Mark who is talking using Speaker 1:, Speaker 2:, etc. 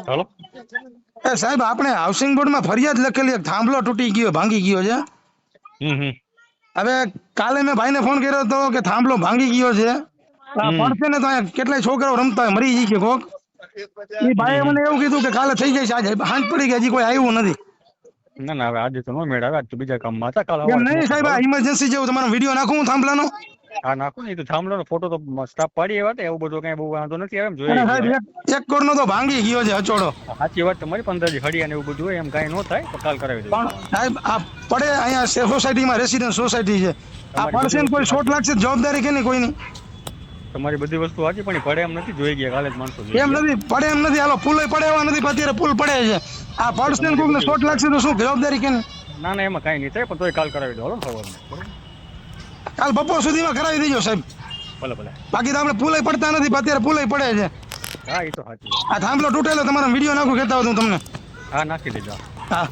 Speaker 1: હાલો.
Speaker 2: એ સાહેબ આપણે હાઉસિંગ બોર્ડમાં ફરિયાદ લખેલી એક થાંભલો તૂટી ગયો ભાંગી ગયો છે.
Speaker 1: હમ.
Speaker 2: હવે કાલે મેં ભાઈને ફોન કર્યો હતો કે થાંભલો ભાંગી ગયો છે પડશે ને તો અહીંયા કેટલાય છોકરાઓ રમતા હોય મરી ગઈ કે કોક. એ ભાઈએ મને એવું કીધું કે કાલે થઈ જાય છે, આજે સાંજ પડી ગઈ, હજી કોઈ આવ્યું નથી.
Speaker 1: ના ના હવે આજે તો નો મેળ આવે, આજ તો બીજા કામમાં હતા. કાલ
Speaker 2: એમ
Speaker 1: સવારે
Speaker 2: નહીં સાહેબ, આ ઇમરજન્સી જેવું તમારો વિડીયો નાખું હું થાંભલાનો.
Speaker 1: હા નાખો ને, તો થાંભલાનો ફોટો તો સ્ટાફ પાડી એવા હતા, એવું બધું કઈ બહુ વાંધો નથી આવે એમ
Speaker 2: અને
Speaker 1: જોઈએ.
Speaker 2: સાહેબ એક કોરનો તો ભાંગી ગયો છે હચોડો.
Speaker 1: સાચી વાત તમારી, 15 હડિયા ને એવું બધું હોય, એમ કઈ ન થાય તો કાલ કરાવી દઉં.
Speaker 2: પણ સાહેબ આ પડે અહીંયા સોસાયટીમાં રેસિડેન્ટ સોસાયટી છે, આ પડશે ને કોઈ શોટ લાગશે જવાબદારી કે નહીં કોઈની?
Speaker 1: તમારી બધી વસ્તુ સાચી પણ ઈ પડે એમ નથી, જોઈ ગયા કાલે જ માણસો જોઈ
Speaker 2: એમ
Speaker 1: ગયા.
Speaker 2: નથી, પડે એમ નથી. હાલો પુલ પડે એવા નથી, પણ અત્યારે પુલ પડે છે. આ પડશે ને કોઈને શોટ લાગશે તો શું જવાબદારી કે નહીં?
Speaker 1: ના ના એમાં કઈ નહીં થાય, પણ તોય કાલ કરાવી દો. હાલો સવારમાં બરોબર?
Speaker 2: કાલ બપોર સુધીમાં કરાવી દેજો સાહેબ.
Speaker 1: ભલે ભલે.
Speaker 2: બાકી તો આપણે પુલ પડતા નથી, પણ અત્યારે પુલ પડે છે.
Speaker 1: હા એ તો સાચી વાત.
Speaker 2: આ થાંભલો તૂટેલો તમારો વિડીયો નાખું કહેતા હોય હું તમને.
Speaker 1: હા નાખી દેજો.
Speaker 2: હા.